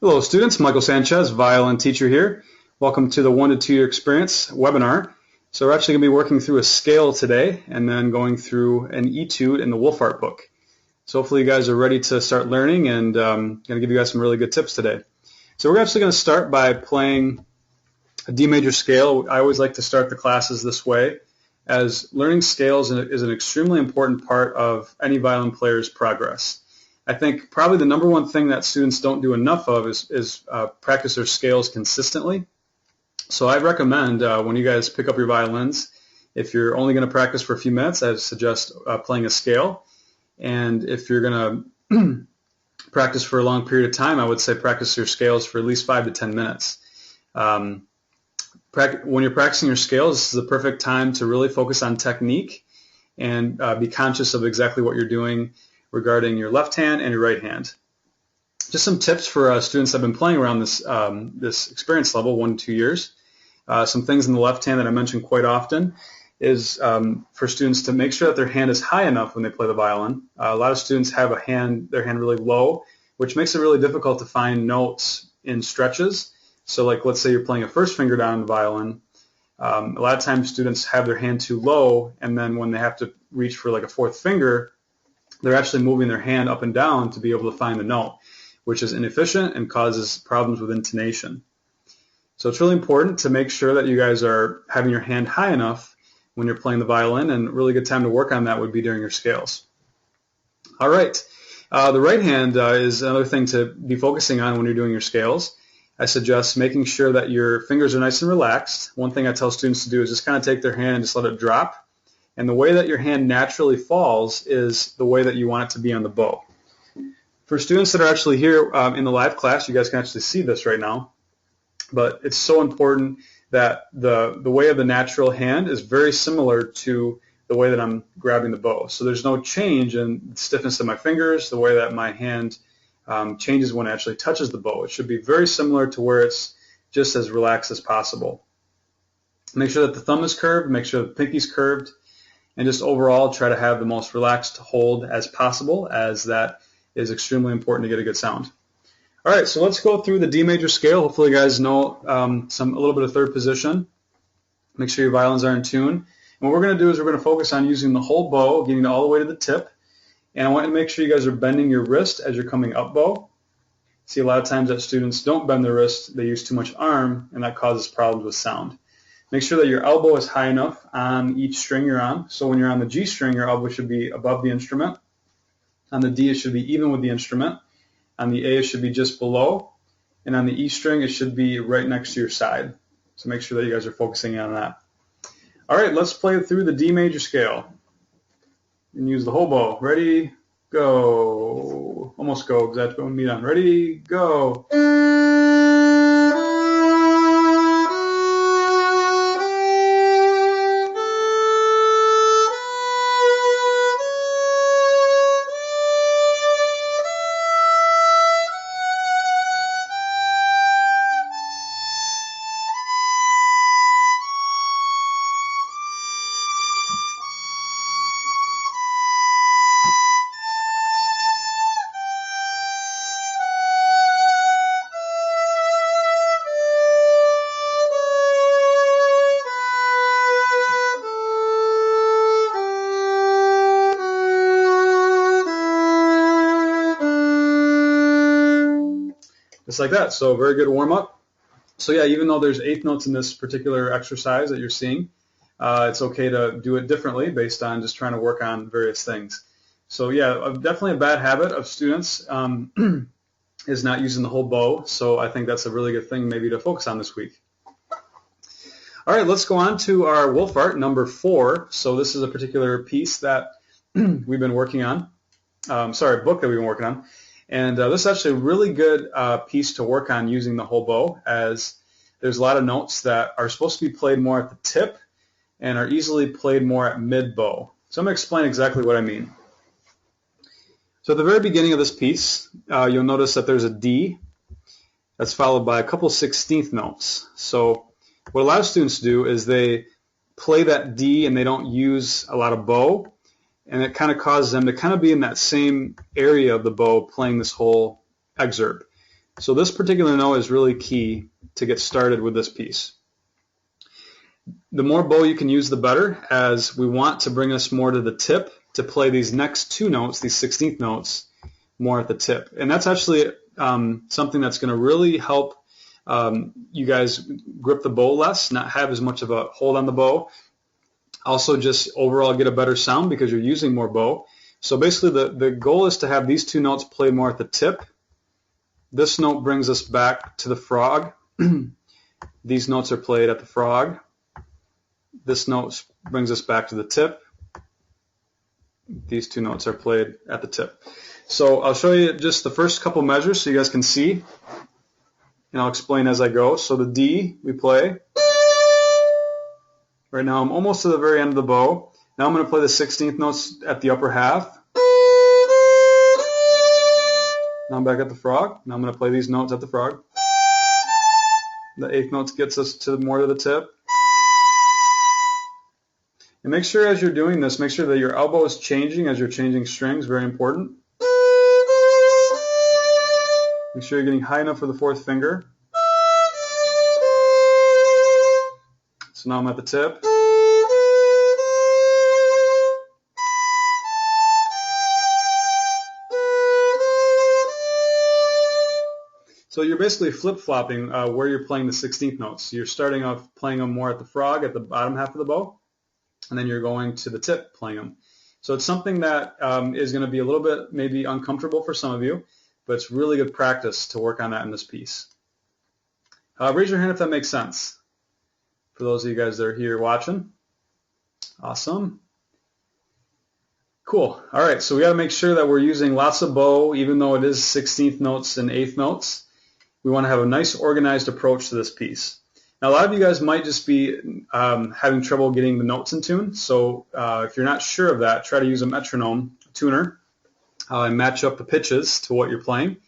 Hello students, Michael Sanchez, violin teacher here. Welcome to the 1 to 2 year experience webinar. So we're actually going to be working through a scale today and then going through an etude in the Wohlfahrt book. So hopefully you guys are ready to start learning, and I'm going to give you guys some really good tips today. So we're actually going to start by playing a D major scale. I always like to start the classes this way, as learning scales is an extremely important part of any violin player's progress. I think probably the number one thing that students don't do enough of is practice their scales consistently. So I recommend when you guys pick up your violins, if you're only going to practice for a few minutes, I suggest playing a scale. And if you're going to practice for a long period of time, I would say practice your scales for at least 5 to 10 minutes. When you're practicing your scales, this is the perfect time to really focus on technique and be conscious of exactly what you're doing regarding your left hand and your right hand. Just some tips for students that have been playing around this experience level, 1 to 2 years. Some things in the left hand that I mention quite often is for students to make sure that their hand is high enough when they play the violin. A lot of students have their hand really low, which makes it really difficult to find notes in stretches. So like, let's say you're playing a first finger down on the violin. A lot of times students have their hand too low, and then when they have to reach for like a fourth finger, they're actually moving their hand up and down to be able to find the note, which is inefficient and causes problems with intonation. So it's really important to make sure that you guys are having your hand high enough when you're playing the violin, and a really good time to work on that would be during your scales. All right, the right hand is another thing to be focusing on when you're doing your scales. I suggest making sure that your fingers are nice and relaxed. One thing I tell students to do is just kind of take their hand and just let it drop. And the way that your hand naturally falls is the way that you want it to be on the bow. For students that are actually here in the live class, you guys can actually see this right now. But it's so important that the way of the natural hand is very similar to the way that I'm grabbing the bow. So there's no change in the stiffness of my fingers, the way that my hand changes when it actually touches the bow. It should be very similar to where it's just as relaxed as possible. Make sure that the thumb is curved, make sure the pinky's curved, and just overall try to have the most relaxed hold as possible, as that is extremely important to get a good sound. All right, so let's go through the D major scale. Hopefully you guys know a little bit of third position. Make sure your violins are in tune. And what we're going to do is we're going to focus on using the whole bow, getting all the way to the tip. And I want you to make sure you guys are bending your wrist as you're coming up bow. See, a lot of times that students don't bend their wrist, they use too much arm, and that causes problems with sound. Make sure that your elbow is high enough on each string you're on. So when you're on the G string, your elbow should be above the instrument. On the D, it should be even with the instrument. On the A, it should be just below. And on the E string, it should be right next to your side. So make sure that you guys are focusing on that. All right, let's play through the D major scale. And use the whole bow. Ready, go. Almost go, because that's what we meet on. Ready, go. Just like that. So very good warm-up. So yeah, even though there's 8 notes in this particular exercise that you're seeing, it's okay to do it differently based on just trying to work on various things. So yeah, definitely a bad habit of students is not using the whole bow. So I think that's a really good thing maybe to focus on this week. All right, let's go on to our Wohlfahrt number 4. So this is a particular piece that we've been working on. Book that we've been working on. And this is actually a really good piece to work on using the whole bow, as there's a lot of notes that are supposed to be played more at the tip and are easily played more at mid-bow. So I'm going to explain exactly what I mean. So at the very beginning of this piece, you'll notice that there's a D that's followed by a couple 16th notes. So what a lot of students do is they play that D and they don't use a lot of bow, and it kind of causes them to kind of be in that same area of the bow playing this whole excerpt. So this particular note is really key to get started with this piece. The more bow you can use, the better, as we want to bring us more to the tip to play these next two notes, these 16th notes, more at the tip. And that's actually something that's going to really help you guys grip the bow less, not have as much of a hold on the bow. Also just overall get a better sound because you're using more bow. So basically the goal is to have these two notes played more at the tip. This note brings us back to the frog. These notes are played at the frog. This note brings us back to the tip. These two notes are played at the tip. So I'll show you just the first couple measures so you guys can see, and I'll explain as I go. So the D we play. Right now I'm almost to the very end of the bow. Now I'm going to play the 16th notes at the upper half. Now I'm back at the frog. Now I'm going to play these notes at the frog. The 8th note gets us to more to the tip. And make sure as you're doing this, make sure that your elbow is changing as you're changing strings, very important. Make sure you're getting high enough for the 4th finger. So now I'm at the tip. So you're basically flip-flopping where you're playing the 16th notes. You're starting off playing them more at the frog, at the bottom half of the bow, and then you're going to the tip playing them. So it's something that is going to be a little bit maybe uncomfortable for some of you, but it's really good practice to work on that in this piece. Raise your hand if that makes sense. For those of you guys that are here watching. Awesome. Cool. All right, so we got to make sure that we're using lots of bow, even though it is 16th notes and 8th notes. We want to have a nice organized approach to this piece. Now, a lot of you guys might just be having trouble getting the notes in tune, so if you're not sure of that, try to use a metronome tuner and match up the pitches to what you're playing.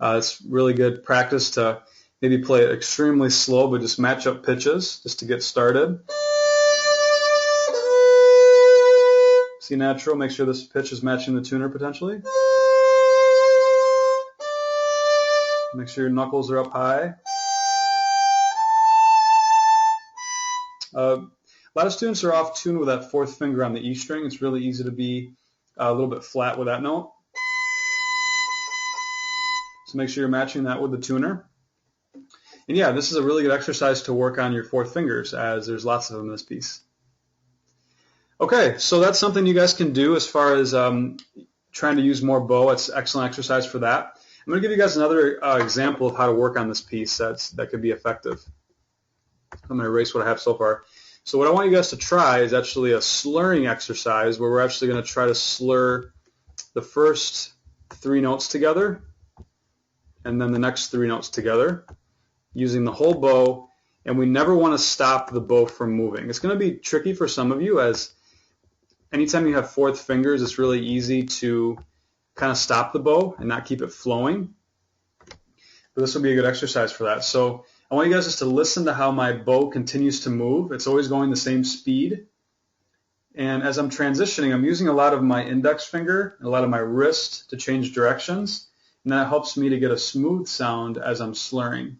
It's really good practice to maybe play it extremely slow, but just match up pitches just to get started. C natural, make sure this pitch is matching the tuner potentially. Make sure your knuckles are up high. A lot of students are off tune with that 4th finger on the E string. It's really easy to be a little bit flat with that note. So make sure you're matching that with the tuner. And yeah, this is a really good exercise to work on your 4th fingers, as there's lots of them in this piece. Okay, so that's something you guys can do as far as trying to use more bow. It's an excellent exercise for that. I'm going to give you guys another example of how to work on this piece that could be effective. I'm going to erase what I have so far. So what I want you guys to try is actually a slurring exercise where we're actually going to try to slur the first 3 notes together and then the next 3 notes together, using the whole bow, and we never want to stop the bow from moving. It's going to be tricky for some of you, as anytime you have 4th fingers, it's really easy to kind of stop the bow and not keep it flowing. But this will be a good exercise for that. So I want you guys just to listen to how my bow continues to move. It's always going the same speed. And as I'm transitioning, I'm using a lot of my index finger and a lot of my wrist to change directions. And that helps me to get a smooth sound as I'm slurring.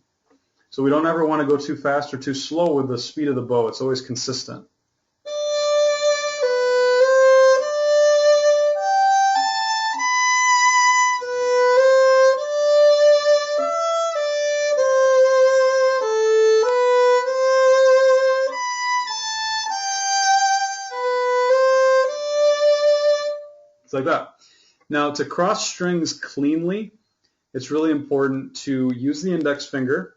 So we don't ever want to go too fast or too slow with the speed of the bow. It's always consistent. It's like that. Now, to cross strings cleanly, it's really important to use the index finger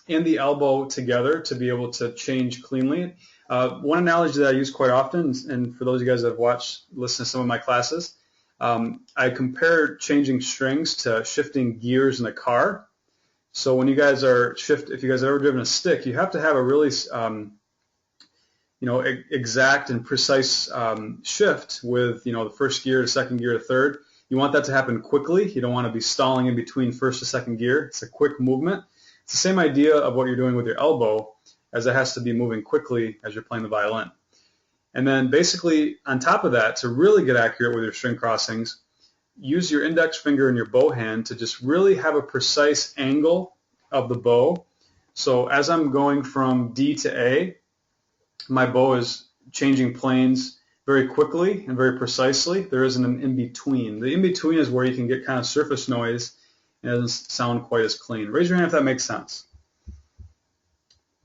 and the elbow together to be able to change cleanly. One analogy that I use quite often, and for those of you guys that have listened to some of my classes, I compare changing strings to shifting gears in a car. So when you guys if you guys have ever driven a stick, you have to have a really exact and precise shift with the first gear to second gear to third. You want that to happen quickly. You don't want to be stalling in between first to second gear. It's a quick movement. It's the same idea of what you're doing with your elbow, as it has to be moving quickly as you're playing the violin. And then basically on top of that, to really get accurate with your string crossings, use your index finger and your bow hand to just really have a precise angle of the bow. So as I'm going from D to A, my bow is changing planes very quickly and very precisely. There isn't an in-between. The in-between is where you can get kind of surface noise and it doesn't sound quite as clean. Raise your hand if that makes sense.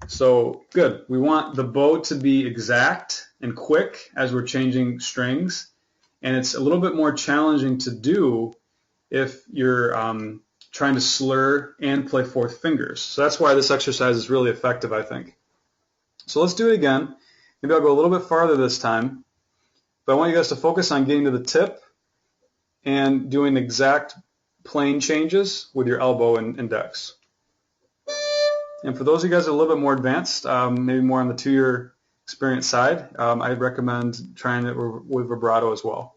So good. We want the bow to be exact and quick as we're changing strings, and it's a little bit more challenging to do if you're trying to slur and play fourth fingers. So that's why this exercise is really effective, I think. So let's do it again. Maybe I'll go a little bit farther this time, but I want you guys to focus on getting to the tip and doing exact plane changes with your elbow and index. And for those of you guys that are a little bit more advanced, maybe more on the 2-year experience side, I'd recommend trying it with vibrato as well.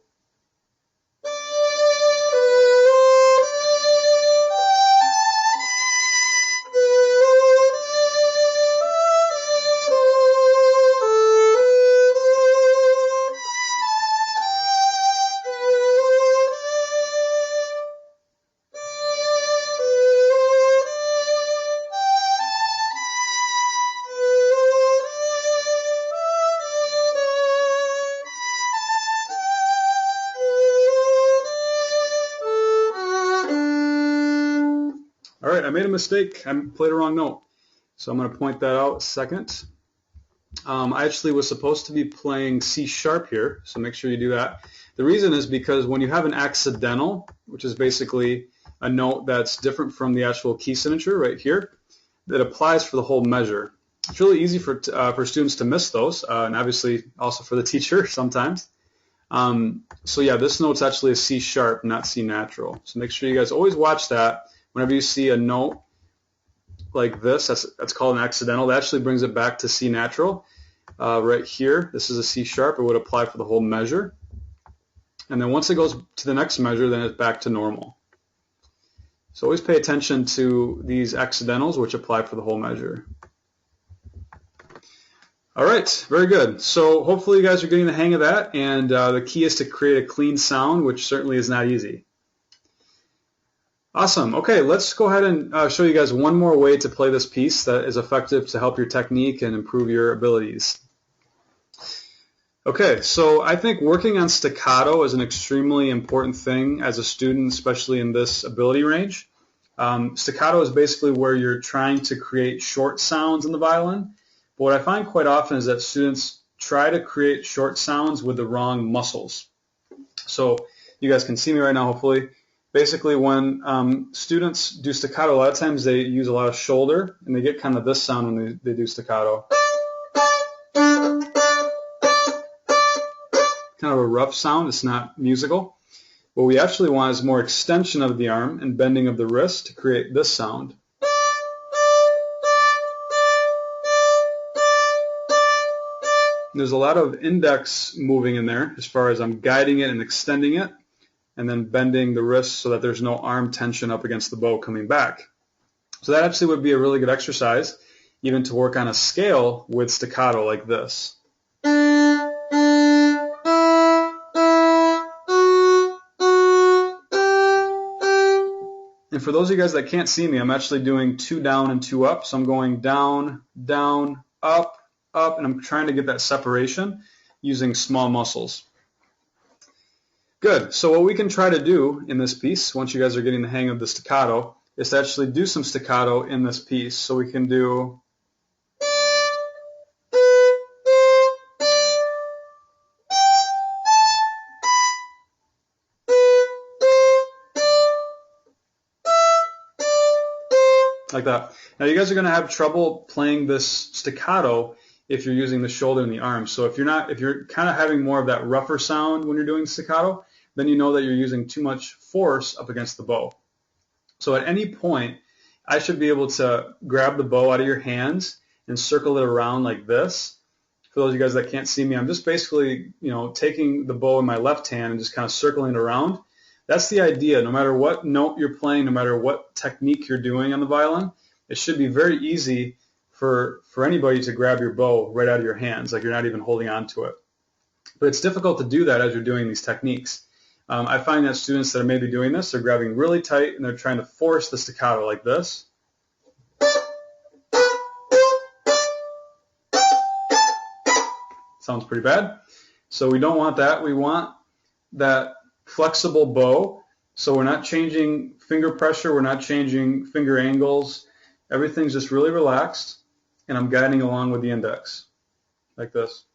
All right, I made a mistake. I played a wrong note. So I'm going to point that out a second. I actually was supposed to be playing C sharp here, so make sure you do that. The reason is because when you have an accidental, which is basically a note that's different from the actual key signature right here, that applies for the whole measure. It's really easy for students to miss those, and obviously also for the teacher sometimes. So yeah, this note's actually a C sharp, not C natural. So make sure you guys always watch that. Whenever you see a note like this, that's called an accidental. That actually brings it back to C natural. Right here, this is a C sharp. It would apply for the whole measure. And then once it goes to the next measure, then it's back to normal. So always pay attention to these accidentals, which apply for the whole measure. All right, very good. So hopefully you guys are getting the hang of that. And the key is to create a clean sound, which certainly is not easy. Awesome. Okay, let's go ahead and show you guys one more way to play this piece that is effective to help your technique and improve your abilities. Okay, so I think working on staccato is an extremely important thing as a student, especially in this ability range. Staccato is basically where you're trying to create short sounds in the violin. But what I find quite often is that students try to create short sounds with the wrong muscles. So you guys can see me right now, hopefully. Basically, when students do staccato, a lot of times they use a lot of shoulder, and they get kind of this sound when they do staccato. Kind of a rough sound. It's not musical. What we actually want is more extension of the arm and bending of the wrist to create this sound. And there's a lot of index moving in there as far as I'm guiding it and extending it, and then bending the wrist so that there's no arm tension up against the bow coming back. So that actually would be a really good exercise, even to work on a scale with staccato like this. And for those of you guys that can't see me, I'm actually doing 2 down and 2 up. So I'm going down, down, up, up, and I'm trying to get that separation using small muscles. Good. So what we can try to do in this piece, once you guys are getting the hang of the staccato, is to actually do some staccato in this piece. So we can do like that. Now you guys are going to have trouble playing this staccato if you're using the shoulder and the arm. So if you're kind of having more of that rougher sound when you're doing staccato, then you know that you're using too much force up against the bow. So at any point, I should be able to grab the bow out of your hands and circle it around like this. For those of you guys that can't see me, I'm just basically, taking the bow in my left hand and just kind of circling it around. That's the idea. No matter what note you're playing, no matter what technique you're doing on the violin, it should be very easy for anybody to grab your bow right out of your hands, like you're not even holding on to it. But it's difficult to do that as you're doing these techniques. I find that students that are maybe doing this, they're grabbing really tight and they're trying to force the staccato like this. Sounds pretty bad. So we don't want that. We want that flexible bow. So we're not changing finger pressure. We're not changing finger angles. Everything's just really relaxed. And I'm guiding along with the index like this.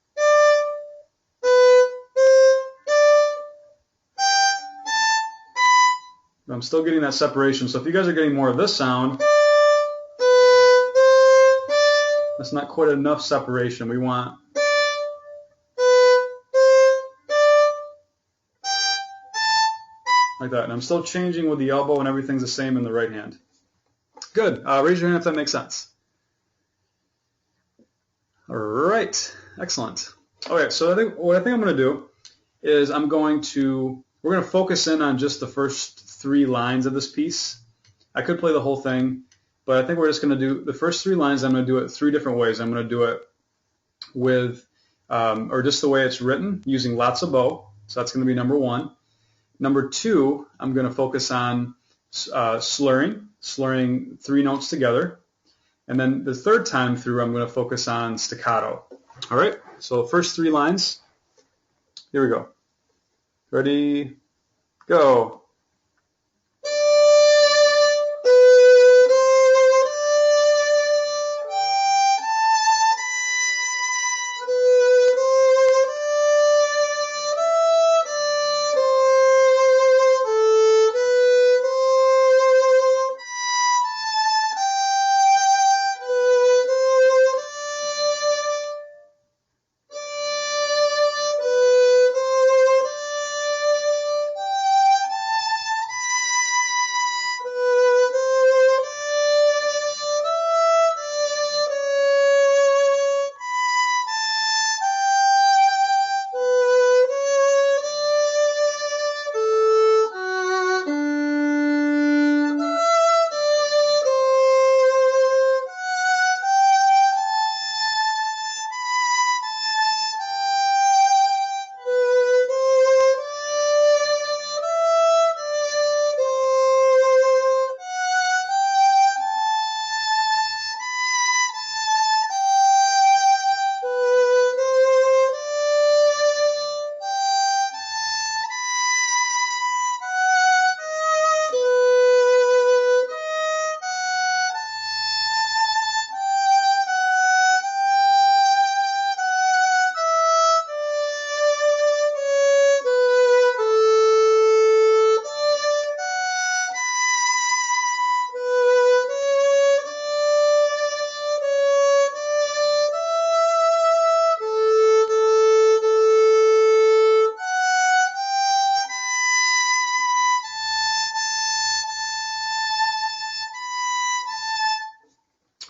I'm still getting that separation. So if you guys are getting more of this sound, that's not quite enough separation. We want like that. And I'm still changing with the elbow and everything's the same in the right hand. Good. Raise your hand if that makes sense. All right. Excellent. Okay, so what I think I'm going to do is we're going to focus in on just the first 3 lines of this piece. I could play the whole thing, but I think we're just going to do the first 3 lines. I'm going to do it 3 different ways. I'm going to do it with, or just the way it's written, using lots of bow. So that's going to be number 1. Number 2, I'm going to focus on slurring 3 notes together. And then the 3rd time through, I'm going to focus on staccato. All right, so first 3 lines. Here we go. Ready, go.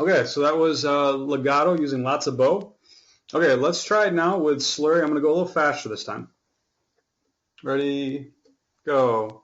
Okay, so that was legato using lots of bow. Okay, let's try it now with slurring. I'm going to go a little faster this time. Ready, go.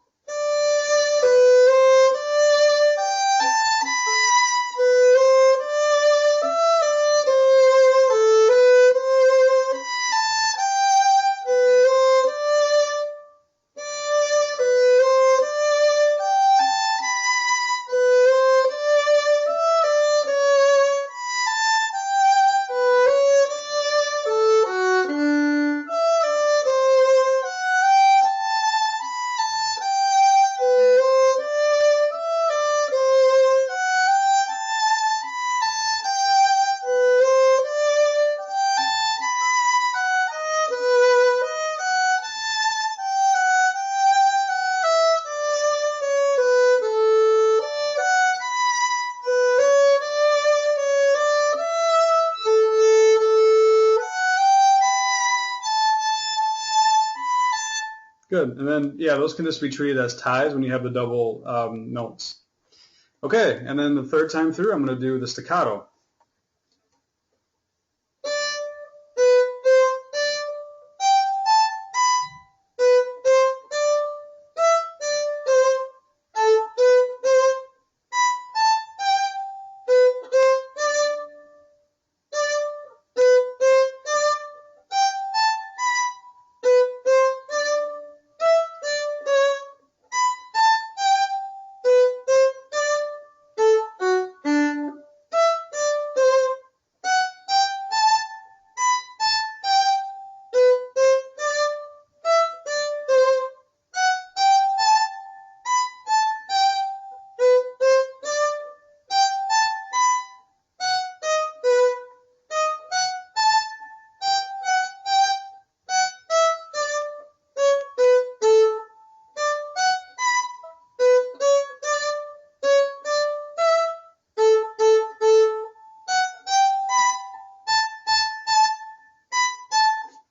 Good. And then, yeah, those can just be treated as ties when you have the double notes. Okay, and then the 3rd time through, I'm going to do the staccato.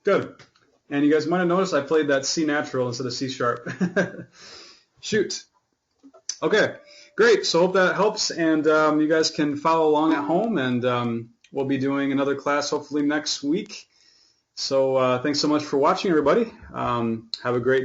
Good. And you guys might have noticed I played that C natural instead of C sharp. Shoot. Okay, great. So hope that helps, and you guys can follow along at home, and we'll be doing another class hopefully next week. So thanks so much for watching, everybody. Have a great day.